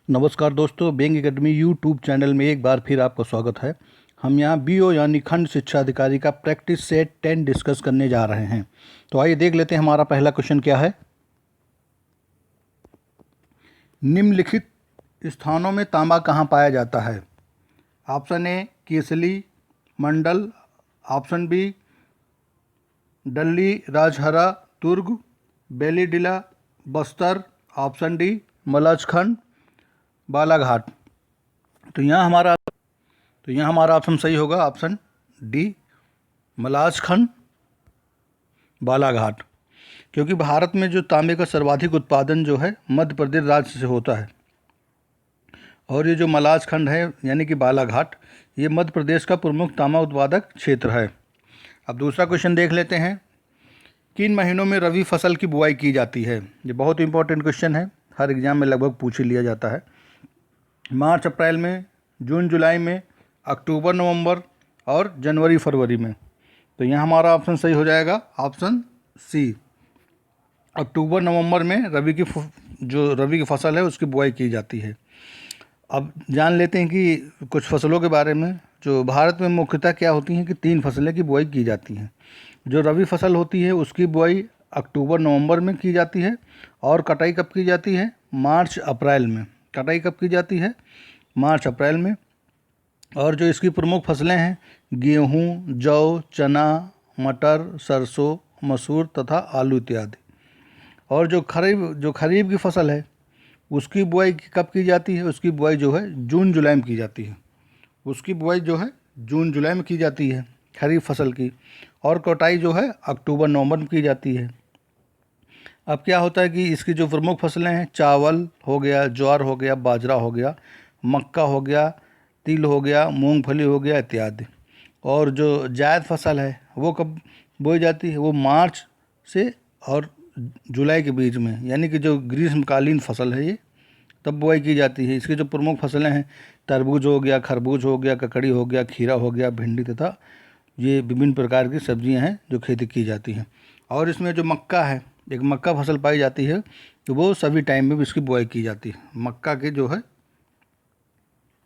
नमस्कार दोस्तों, bank academy YouTube channel में एक बार फिर आपका स्वागत है। हम यहाँ बीओ यानी खंड शिक्षा अधिकारी का प्रैक्टिस सेट 10 डिस्कस करने जा रहे हैं। तो आइए देख लेते हैं हमारा पहला क्वेश्चन क्या है। निम्नलिखित स्थानों में तांबा कहाँ पाया जाता है? Option A Kesli Mandla, option B Dalli Rajhara Durg Bailadila Bastar, option D Malanjkhand Balaghat. तो यहाँ हमारा ऑप्शन सही होगा, ऑप्शन डी मलाजखंड बालाघाट, क्योंकि भारत में जो तांबे का सर्वाधिक उत्पादन जो है मध्य प्रदेश राज्य से होता है और ये जो मलाजखंड है यानी कि बालाघाट, ये मध्य प्रदेश का प्रमुख तांबा उत्पादक क्षेत्र है। अब दूसरा क्वेश्चन देख लेते हैं। किन महीनों में रबी फसल की बुआई की जाती है? ये बहुत इंपॉर्टेंट क्वेश्चन है, हर एग्जाम में लगभग पूछ ही लिया जाता है। मार्च अप्रैल में, जून जुलाई में, अक्टूबर नवंबर और जनवरी फरवरी में। तो यहाँ हमारा ऑप्शन सही हो जाएगा, ऑप्शन सी अक्टूबर नवंबर में रबी की फसल है उसकी बुआई की जाती है। अब जान लेते हैं कि कुछ फसलों के बारे में। जो भारत में मुख्यतः क्या होती हैं कि 3 फसलें की बुआई की जाती हैं। जो रबी फसल होती है उसकी बुआई अक्टूबर नवंबर में की जाती है और कटाई कब की जाती है? मार्च अप्रैल में। कटाई कब की जाती है? मार्च अप्रैल में। और जो इसकी प्रमुख फसलें हैं गेहूँ, जौ, चना, मटर, सरसों, मसूर तथा आलू इत्यादि। और जो खरीफ की फसल है उसकी बुआई कब की जाती है? उसकी बुआई जो है जून जुलाई में की जाती है। उसकी बुआई जो है जून जुलाई में की जाती है खरीफ फसल की, और कटाई जो है अक्टूबर नवंबर में की जाती है। अब क्या होता है कि इसकी जो प्रमुख फसलें हैं चावल हो गया, ज्वार हो गया, बाजरा हो गया, मक्का हो गया, तिल हो गया, मूंगफली हो गया इत्यादि। और जो जायद फसल है वो कब बोई जाती है? वो मार्च से और जुलाई के बीच में, यानी कि जो ग्रीष्मकालीन फसल है ये तब बुआई की जाती है। इसकी जो प्रमुख फसलें हैं तरबूज हो गया, खरबूज हो गया, ककड़ी हो गया, खीरा हो गया, भिंडी तथा ये विभिन्न प्रकार की सब्जियां हैं जो खेती की जाती हैं। और इसमें जो मक्का है, एक मक्का फसल पाई जाती है, तो वो सभी टाइम में भी इसकी बुआई की जाती है।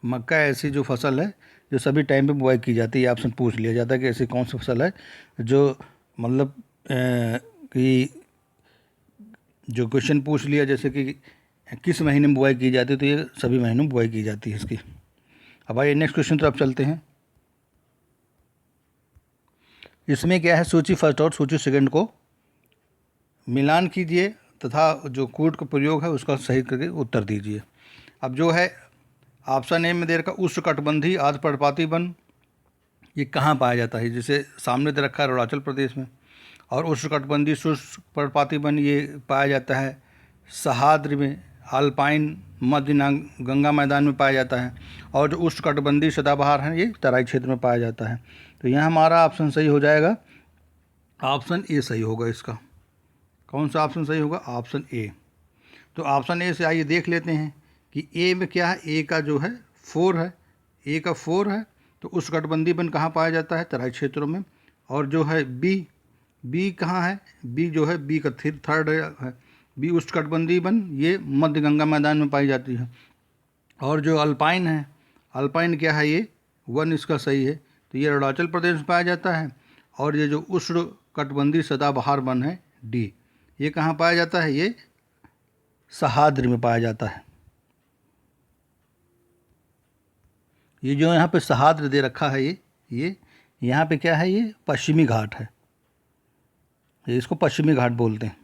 मक्का ऐसी जो फसल है जो सभी टाइम पे बुआई की जाती है। ऑप्शन पूछ लिया जाता है कि ऐसी कौन सी फसल है जो मतलब कि जो क्वेश्चन पूछ लिया जैसे कि किस महीने में बुआई की जाती है, तो ये सभी महीनों में बुआई की जाती है इसकी। अब आइए नेक्स्ट क्वेश्चन तरफ चलते हैं। इसमें क्या है, सूची फर्स्ट और सूची सेकंड को मिलान कीजिए तथा जो कोड का प्रयोग है उसका सही करके उत्तर दीजिए। अब जो है ऑप्शन ए में दे रखा उष्णकटिबंधीय आर्द्र पर्णपाती वन, ये कहाँ पाया जाता है? जिसे सामने दे रखा है अरुणाचल प्रदेश में। और उष्णकटिबंधीय शुष्क पर्णपाती वन ये पाया जाता है सह्याद्री में, अल्पाइन मध्य गंगा मैदान में पाया जाता है। और जो उष्णकटिबंधीय सदाबहार है ये तराई क्षेत्र में पाया जाता है। तो यहाँ हमारा ऑप्शन सही हो जाएगा, ऑप्शन ए सही होगा इसका। कौन सा ऑप्शन सही होगा? Option A. तो ऑप्शन ए से आइए देख लेते हैं कि ए में क्या है। ए का जो है 4 है, ए का 4 है। तो उष्णकटिबंधीय वन कहाँ पाया जाता है? तराई क्षेत्रों में। और जो है बी कहाँ है? बी जो है बी का थर्ड है, बी उष्णकटिबंधीय वन, ये मध्य गंगा मैदान में पाई जाती है। और जो अल्पाइन है, अल्पाइन क्या है? ये 1 इसका सही है। तो ये अरुणाचल प्रदेश में पाया जाता है। और ये जो उष्णकटिबंधीय सदाबहार वन है डी, ये कहाँ पाया जाता है? ये सह्याद्री में पाया जाता है। ये जो यहाँ पे सह्याद्री दे रखा है ये यहाँ पे क्या है? ये पश्चिमी घाट है, ये इसको पश्चिमी घाट बोलते हैं।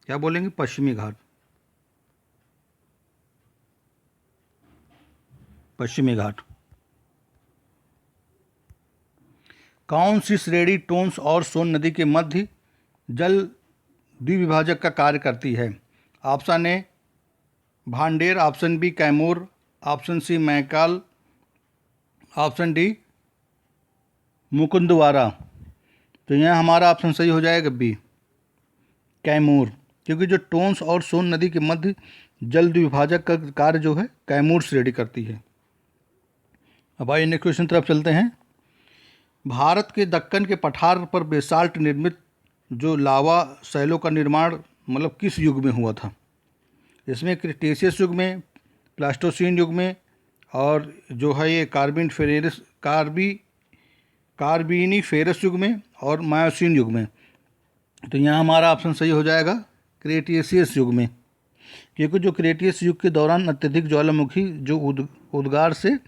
क्या बोलेंगे? पश्चिमी घाट, पश्चिमी घाट। कौन सी श्रेणी टोंस और सोन नदी के मध्य जल द्विविभाजक का कार्य करती है? Option A Bhander, option B Kaimur, option C Maikal, option D Mukundwara. तो यहाँ हमारा ऑप्शन सही हो जाएगा बी कैमूर, क्योंकि जो टोंस और सोन नदी के मध्य जल द्विविभाजक का कार्य जो है कैमूर श्रेणी करती है। अब आइए नेक्स्ट क्वेश्चन तरफ चलते हैं। भारत के दक्कन के पठार पर बेसाल्ट निर्मित जो लावा शैलों का निर्माण मतलब किस युग में हुआ था? इसमें क्रिटेशियस युग में, प्लास्टोसीन युग में, और जो है ये कार्बीनिफेरस युग में और मायोसीन युग में। तो यहाँ हमारा ऑप्शन सही हो जाएगा क्रेटेशियस युग में, क्योंकि जो क्रेटेशियस युग के दौरान अत्यधिक ज्वालामुखी जो उद्गार से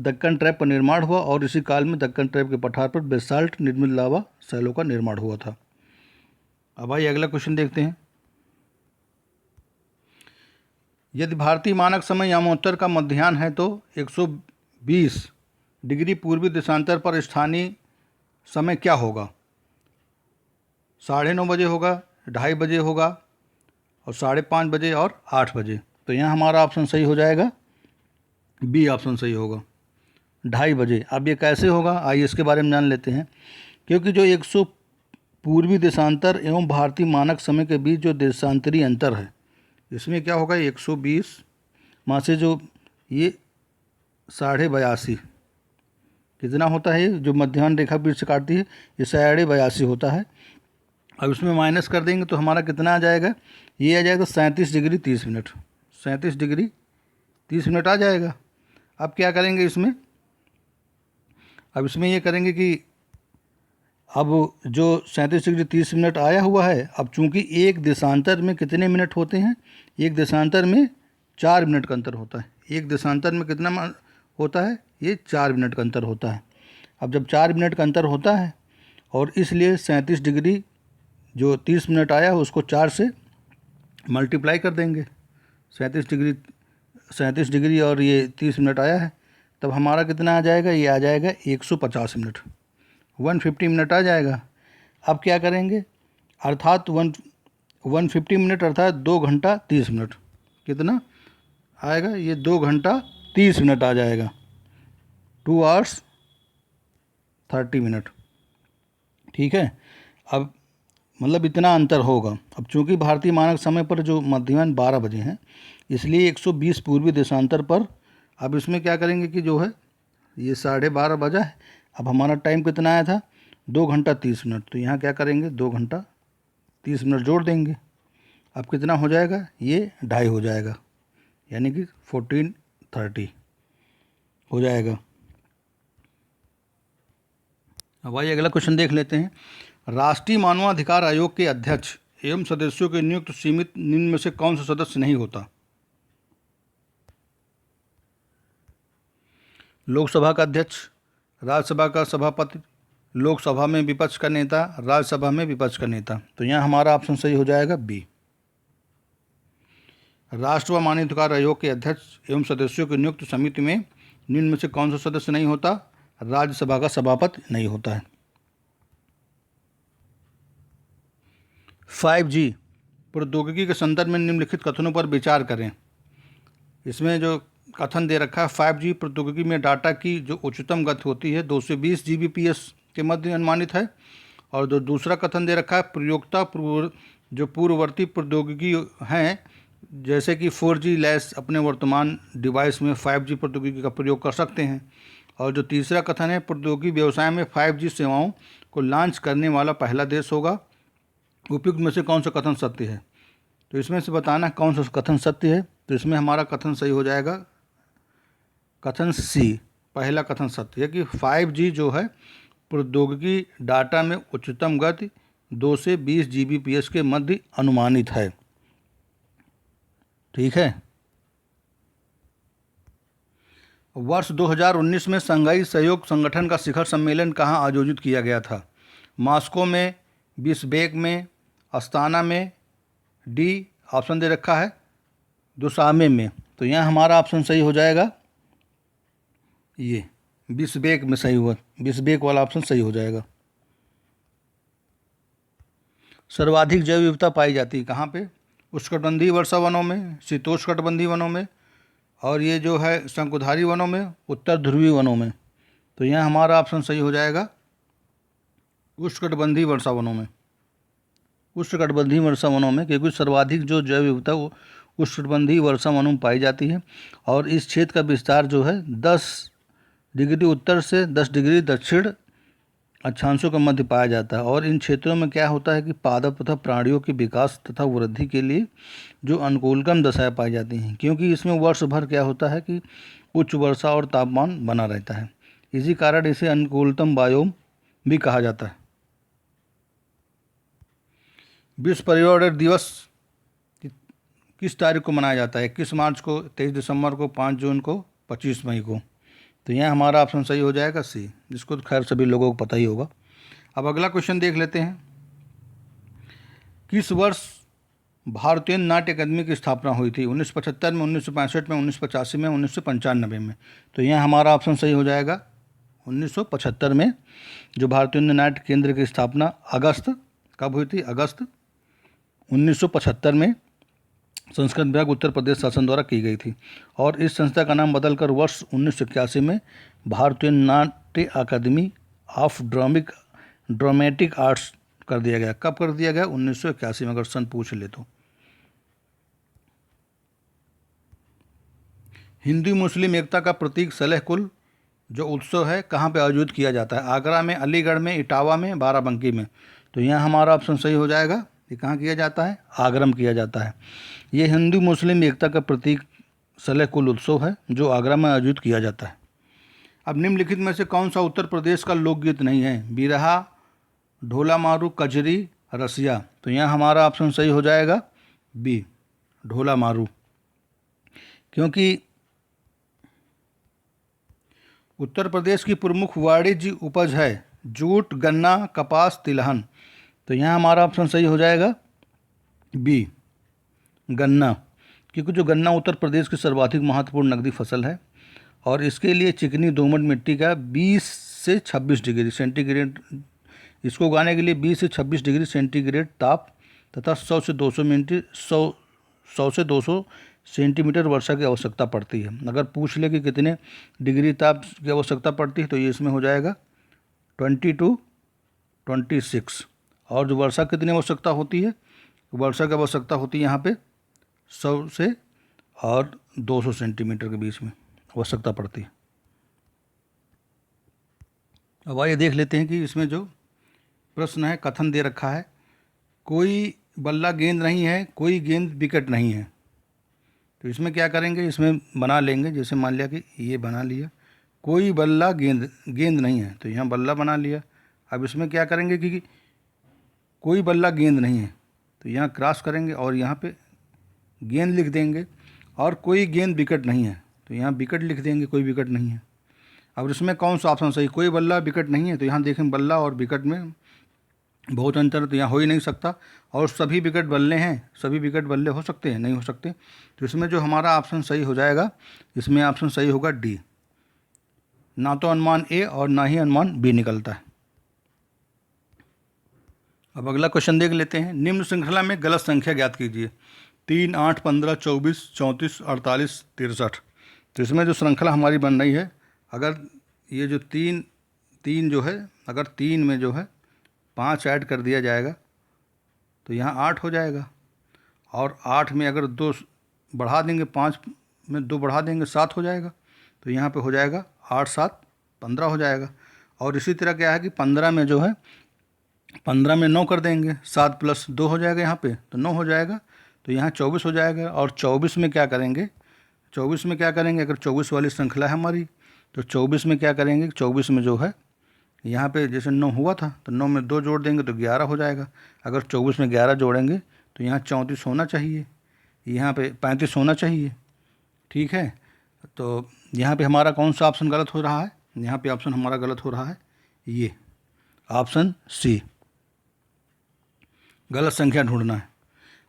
दक्कन ट्रैप का निर्माण हुआ और इसी काल में दक्कन ट्रैप के पठार पर बेसाल्ट निर्मित लावा शैलों का निर्माण हुआ था। अब आइए अगला क्वेश्चन देखते हैं। यदि भारतीय मानक समय यामोत्तर का मध्याह्न है तो 120 डिग्री पूर्वी देशांतर पर स्थानीय समय क्या होगा? 9:30 बजे होगा, 2:30 बजे होगा और 5:30 बजे और 8 बजे। तो यहाँ हमारा ऑप्शन सही हो जाएगा, बी ऑप्शन सही होगा, 2:30 बजे। अब ये कैसे होगा, आइए इसके बारे में जान लेते हैं। क्योंकि जो 100 पूर्वी देशांतर एवं भारतीय मानक समय के बीच जो देशांतरी अंतर है, इसमें क्या होगा, 120 माह से जो ये 82.5 कितना होता है, जो मध्याह्न रेखा बीच से काटती है, ये 82.5 होता है। अब इसमें माइनस कर देंगे तो हमारा कितना आ जाएगा, ये आ जाएगा 37 डिग्री 30 मिनट, 37 डिग्री 30 मिनट आ जाएगा। अब क्या करेंगे इसमें, अब इसमें ये करेंगे कि अब जो 37 डिग्री 30 मिनट आया हुआ है, अब चूंकि एक देशांतर में कितने मिनट होते हैं, एक देशांतर में 4 मिनट का अंतर होता है। एक देशांतर में कितना होता है, ये 4 मिनट का अंतर होता है। अब जब 4 मिनट का अंतर होता है और इसलिए 37 डिग्री जो 30 मिनट आया है उसको 4 से मल्टीप्लाई कर देंगे। 37 डिग्री और ये 30 मिनट आया है, तब हमारा कितना आ जाएगा, ये आ जाएगा 150 मिनट, 150 मिनट आ जाएगा। अब क्या करेंगे, अर्थात 150 मिनट अर्थात 2 घंटा 30 मिनट, कितना आएगा, ये 2 घंटा 30 मिनट आ जाएगा, 2 आवर्स 30 मिनट। ठीक है, अब मतलब इतना अंतर होगा। अब चूंकि भारतीय मानक समय पर जो मध्याह्न 12 बजे हैं, इसलिए 120 पूर्वी देशांतर पर, अब इसमें क्या करेंगे कि जो है ये 12:30 बजा है, अब हमारा टाइम कितना आया था, 2 घंटा 30 मिनट, तो यहाँ क्या करेंगे 2 घंटा 30 मिनट जोड़ देंगे। अब कितना हो जाएगा, ये 2:30 हो जाएगा, यानी कि 14:30 हो जाएगा। अब आइए अगला क्वेश्चन देख लेते हैं। राष्ट्रीय मानवाधिकार आयोग के अध्यक्ष एवं सदस्यों के नियुक्त सीमित निम्न में से कौन सा सदस्य नहीं होता? लोकसभा का अध्यक्ष, राज्यसभा का सभापति, लोकसभा में विपक्ष का नेता, राज्यसभा में विपक्ष का नेता। तो यहाँ हमारा ऑप्शन सही हो जाएगा बी। राष्ट्रीय मानवाधिकार आयोग के अध्यक्ष एवं सदस्यों की नियुक्त समिति में निम्न में से कौन सा सदस्य नहीं होता? राज्यसभा का सभापति नहीं होता है। 5G प्रौद्योगिकी के संदर्भ में निम्नलिखित कथनों पर विचार करें। इसमें जो कथन दे रखा है, 5G प्रौद्योगिकी में डाटा की जो उच्चतम गति होती है 220 Gbps के मध्य अनुमानित है। और जो दूसरा कथन दे रखा है, प्रयोक्ता जो पूर्ववर्ती प्रौद्योगिकी हैं जैसे कि 4G लैस अपने वर्तमान डिवाइस में 5G प्रौद्योगिकी का प्रयोग कर सकते हैं। और जो तीसरा कथन है, प्रौद्योगिकी व्यवसाय में 5G सेवाओं को लॉन्च करने वाला पहला देश होगा। उपयुक्त में से कौन सा कथन सत्य है? तो इसमें से बताना कौन सा कथन सत्य है। तो इसमें हमारा कथन सही हो जाएगा कथन सी, पहला कथन सत्य है कि 5G जो है प्रौद्योगिकी डाटा में उच्चतम गति 2 से 20 Gbps के मध्य अनुमानित है। ठीक है। वर्ष 2019 में शंघाई सहयोग संगठन का शिखर सम्मेलन कहाँ आयोजित किया गया था? मॉस्को में, बिश्केक में, अस्ताना में, डी ऑप्शन दे रखा है दुशामे में। तो यहाँ हमारा ऑप्शन सही हो जाएगा ये बिश्केक में सही हुआ, बिश्केक वाला ऑप्शन सही हो जाएगा। सर्वाधिक जैव विविधता पाई जाती है कहाँ पे? उष्णकटिबंधीय वर्षा वनों में, शीतोष्णकटिबंधीय वनों में, और ये जो है शंकुधारी वनों में, उत्तर ध्रुवीय वनों में। तो यहाँ हमारा ऑप्शन सही हो जाएगा उष्णकटिबंधीय वर्षा वनों में, उष्णकटिबंधीय वर्षा वनों में, क्योंकि सर्वाधिक जो जैव विविधता वो उष्णकटिबंधीय वर्षा वनों में पाई जाती है। और इस क्षेत्र का विस्तार जो है 10 डिग्री उत्तर से 10 डिग्री दक्षिण अक्षांशों का मध्य पाया जाता है। और इन क्षेत्रों में क्या होता है कि पादप तथा प्राणियों के विकास तथा वृद्धि के लिए जो अनुकूलतम दशाएं पाई जाती हैं, क्योंकि इसमें वर्ष भर क्या होता है कि उच्च वर्षा और तापमान बना रहता है। इसी कारण इसे अनुकूलतम बायोम भी कहा जाता है। विश्व पर्यावरण दिवस किस तारीख को मनाया जाता है? 21 मार्च को, 23 दिसंबर को, 5 जून को, 25 मई को। तो यहाँ हमारा ऑप्शन सही हो जाएगा सी, जिसको तो खैर सभी लोगों को पता ही होगा। अब अगला क्वेश्चन देख लेते हैं। किस वर्ष भारतीय नाट्य अकादमी की स्थापना हुई थी? 1975 में, 1965 में, 1985 में, 1995 में। तो यहाँ हमारा ऑप्शन सही हो जाएगा 1975 में, जो भारतीय नाट्य केंद्र की स्थापना अगस्त कब हुई थी? अगस्त 1975 में संस्कृत विभाग उत्तर प्रदेश शासन द्वारा की गई थी। और इस संस्था का नाम बदलकर वर्ष 1981 में भारतीय नाट्य अकादमी ऑफ ड्रामेटिक आर्ट्स कर दिया गया। कब कर दिया गया? 1981 में, अगर सन पूछ ले तो। हिंदू मुस्लिम एकता का प्रतीक सलेह कुल जो उत्सव है कहाँ पे आयोजित किया जाता है? आगरा में, अलीगढ़ में, इटावा में, बाराबंकी में। तो यहाँ हमारा ऑप्शन सही हो जाएगा। ये कहाँ किया जाता है? आगरा में किया जाता है। ये हिंदू मुस्लिम एकता का प्रतीक सलेह कुल उत्सव है जो आगरा में आयोजित किया जाता है। अब निम्नलिखित में से कौन सा उत्तर प्रदेश का लोकगीत नहीं है? बिरहा, ढोला मारू, कजरी, रसिया। तो यहाँ हमारा ऑप्शन सही हो जाएगा बी, ढोला मारू, क्योंकि उत्तर प्रदेश की प्रमुख वाणिज्य उपज है जूट, गन्ना, कपास, तिलहन। तो यहाँ हमारा ऑप्शन सही हो जाएगा बी, गन्ना, क्योंकि जो गन्ना उत्तर प्रदेश की सर्वाधिक महत्वपूर्ण नकदी फसल है और इसके लिए चिकनी दोमट मिट्टी का 20 से 26 डिग्री सेंटीग्रेड, इसको उगाने के लिए 20 से 26 डिग्री सेंटीग्रेड ताप तथा 100 से 200 सेंटीमीटर वर्षा की आवश्यकता पड़ती है। अगर पूछ ले कि कितने डिग्री ताप की आवश्यकता पड़ती है तो ये इसमें हो जाएगा 20 to 26। और जो वर्षा कितनी आवश्यकता होती है? वर्षा की आवश्यकता होती है यहाँ पे 100 से और 200 सेंटीमीटर के बीच में आवश्यकता पड़ती है। अब आइए देख लेते हैं कि इसमें जो प्रश्न है, कथन दे रखा है, कोई बल्ला गेंद नहीं है, कोई गेंद विकेट नहीं है। तो इसमें क्या करेंगे? इसमें बना लेंगे। जैसे मान लिया कि ये बना लिया, कोई बल्ला गेंद नहीं है, तो यहाँ बल्ला बना लिया। अब इसमें क्या करेंगे कि कोई बल्ला गेंद नहीं है, तो यहाँ क्रॉस करेंगे और यहाँ पे गेंद लिख देंगे। और कोई गेंद विकेट नहीं है, तो यहाँ विकेट लिख देंगे, कोई विकेट नहीं है। अब इसमें कौन सा ऑप्शन सही? कोई बल्ला विकेट नहीं है, तो यहाँ देखें बल्ला और विकेट में बहुत अंतर है, तो यहाँ हो ही नहीं सकता। और सभी विकेट बल्ले हैं, सभी विकेट बल्ले हो सकते हैं? नहीं हो सकते। तो इसमें जो हमारा ऑप्शन सही हो जाएगा, इसमें ऑप्शन सही होगा डी, ना तो अनुमान ए और ना ही अनुमान बी निकलता है। अब अगला क्वेश्चन देख लेते हैं। निम्न श्रृंखला में गलत संख्या ज्ञात कीजिए। 3, 8, 15, 24, 34, 48, 63। तो इसमें जो श्रृंखला हमारी बन रही है, अगर ये जो तीन जो है, अगर 3 में जो है 5 ऐड कर दिया जाएगा तो यहाँ 8 हो जाएगा। और 8 में अगर 2 बढ़ा देंगे, 5 में 2 बढ़ा देंगे, 7 हो जाएगा। तो यहाँ पे हो जाएगा 8, 7, 15 हो जाएगा। और इसी तरह क्या है कि 15 में जो है, 15 में 9 कर देंगे, 7 + 2 हो जाएगा यहाँ पे, तो 9 हो जाएगा। तो यहाँ 24 हो जाएगा। और 24 में क्या करेंगे? 24 में क्या करेंगे? अगर 24 वाली श्रृंखला है हमारी, तो 24 में क्या करेंगे? 24 में जो है यहाँ पे जैसे 9 हुआ था, तो 9 में 2 जोड़ देंगे तो 11 हो जाएगा। अगर 24 में 11 जोड़ेंगे तो यहाँ 34 होना चाहिए, यहाँ पे 35 होना चाहिए। ठीक है, तो यहाँ पे हमारा कौन सा ऑप्शन गलत हो रहा है? यहाँ पे ऑप्शन हमारा गलत हो रहा है ये ऑप्शन सी, गलत संख्या ढूंढना है।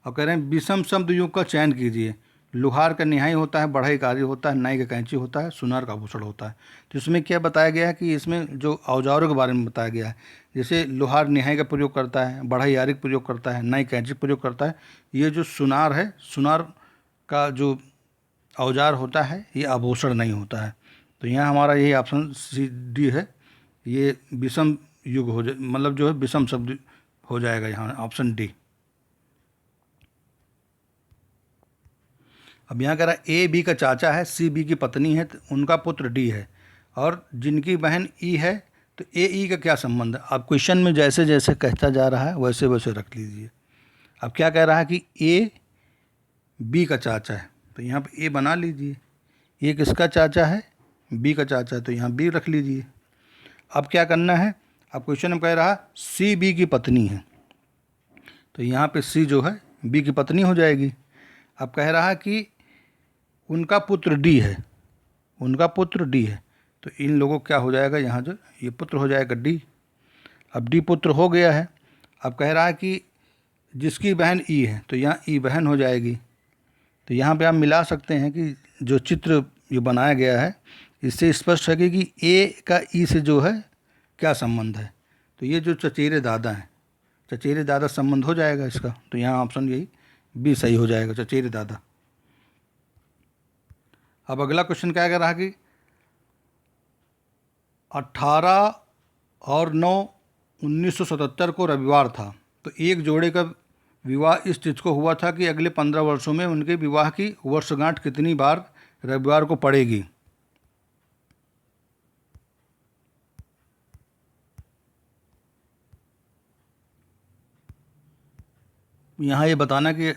और कह रहे हैं विषम शब्द युग का चयन कीजिए। लोहार का निहाई होता है, बढ़ई कार्य होता है, नाई का कैंची होता है, सुनार का आभूषण होता है। तो इसमें क्या बताया गया है कि इसमें जो औजारों के बारे में बताया गया है, जैसे लोहार निहाई का प्रयोग करता है, बढ़ई आरी का प्रयोग करता है, नाई कैंची का प्रयोग करता है। ये जो सुनार है, सुनार का जो औजार होता है ये आभूषण नहीं होता है। तो यहाँ हमारा यही ऑप्शन सी डी है, ये विषम युग हो जाए, मतलब जो है विषम शब्द हो जाएगा यहाँ ऑप्शन डी। अब यहाँ कह रहा है ए बी का चाचा है, सी बी की पत्नी है, तो उनका पुत्र डी है, और जिनकी बहन ई है तो ए ई का क्या संबंध है? आप क्वेश्चन में जैसे जैसे कहता जा रहा है वैसे वैसे रख लीजिए। अब क्या कह रहा है कि ए बी का चाचा है, तो यहाँ पे ए बना लीजिए। ए किसका चाचा है? बी का चाचा है, तो यहाँ बी रख लीजिए। अब क्या करना है? अब क्वेश्चन में कह रहा सी बी की पत्नी है, तो यहाँ पे सी जो है बी की पत्नी हो जाएगी। अब कह रहा है कि उनका पुत्र डी है, उनका पुत्र डी है, तो इन लोगों क्या हो जाएगा? यहाँ जो ये पुत्र हो जाएगा डी। अब डी पुत्र हो गया है। अब कह रहा है कि जिसकी बहन ई है, तो यहाँ ई बहन हो जाएगी। तो यहाँ पे आप मिला सकते हैं कि जो चित्र ये बनाया गया है इससे स्पष्ट है कि ए का ई से जो है क्या संबंध है। तो ये जो चचेरे दादा हैं, चचेरे दादा संबंध हो जाएगा इसका। तो यहाँ ऑप्शन यही बी सही हो जाएगा, चचेरे दादा। अब अगला क्वेश्चन क्या कह रहा है कि 18 और 9/1977 को रविवार था, तो एक जोड़े का विवाह इस तिथि को हुआ था कि अगले 15 वर्षों में उनके विवाह की वर्षगांठ कितनी बार रविवार को पड़ेगी? यहाँ ये बताना कि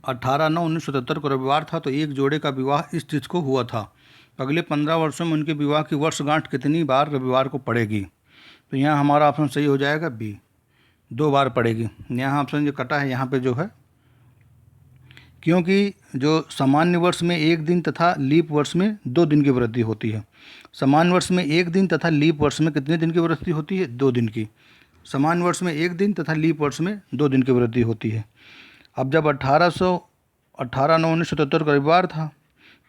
18/9/1977 को रविवार था, तो एक जोड़े का विवाह इस तिथि को हुआ था, अगले 15 वर्षों में उनके विवाह की वर्षगांठ कितनी बार रविवार को पड़ेगी? तो यहाँ हमारा ऑप्शन सही हो जाएगा बी, 2 बार पड़ेगी। यहाँ ऑप्शन जो कटा है यहाँ पे जो है, क्योंकि जो सामान्य वर्ष में 1 दिन तथा लीप वर्ष में 2 दिन की वृद्धि होती है। सामान्य वर्ष में 1 दिन तथा लीप वर्ष में कितने दिन की वृद्धि होती है? 2 दिन की। सामान्य वर्ष में 1 दिन तथा लीप वर्ष में 2 दिन की वृद्धि होती है। अब जब 18/9/1977 का रविवार था,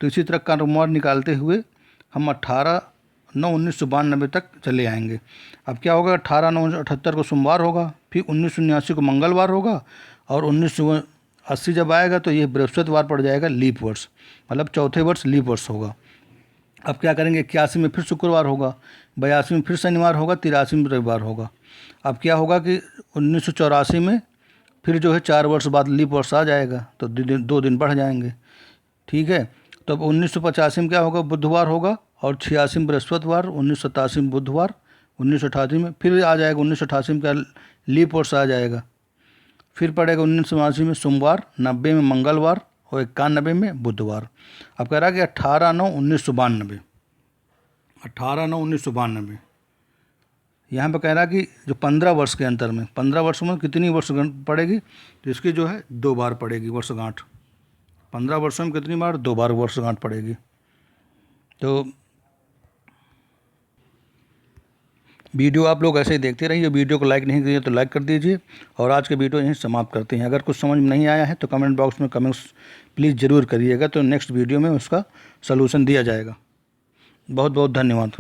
तो इसी तरह का क्रमवार निकालते हुए हम 18/9/1992 तक चले आएंगे। अब क्या होगा? 18/9/1978 को सोमवार होगा, फिर 1979 को मंगलवार होगा, और 1980 जब आएगा तो ये बृहस्पतिवार पड़ जाएगा, लीप वर्ष, मतलब चौथे वर्ष लीप वर्ष होगा। अब क्या करेंगे? 81 में फिर शुक्रवार होगा, 82 में फिर शनिवार होगा, 83 में रविवार होगा। अब क्या होगा कि 1984 में फिर जो है 4 वर्ष बाद लीप वर्ष आ जाएगा, तो 2 दिन बढ़ जाएंगे। ठीक है, तो अब 1985 में क्या होगा? बुधवार होगा, और 86 में बृहस्पतिवार, 1987 में बुधवार, 1988 में फिर आ जाएगा, 1988 में क्या लीप वर्ष आ जाएगा। फिर पड़ेगा 1989 में सोमवार, 90 में मंगलवार, और 91 में बुधवार। अब कह रहा है कि 18/9/1992, 18/9/1992 यहाँ पे कह रहा है कि जो 15 वर्ष के अंतर में, 15 वर्षों में कितनी वर्षगांठ पड़ेगी? तो इसकी जो है 2 बार पड़ेगी वर्षगांठ। 15 वर्षों में कितनी बार? 2 बार वर्षगांठ पड़ेगी। तो वीडियो आप लोग ऐसे ही देखते रहिए। वीडियो को लाइक नहीं किए तो लाइक कर दीजिए, और आज के वीडियो यहीं समाप्त करते हैं। अगर कुछ समझ में नहीं आया है तो कमेंट बॉक्स में कमेंट्स प्लीज़ ज़रूर करिएगा, तो नेक्स्ट वीडियो में उसका सलूशन दिया जाएगा। बहुत बहुत धन्यवाद।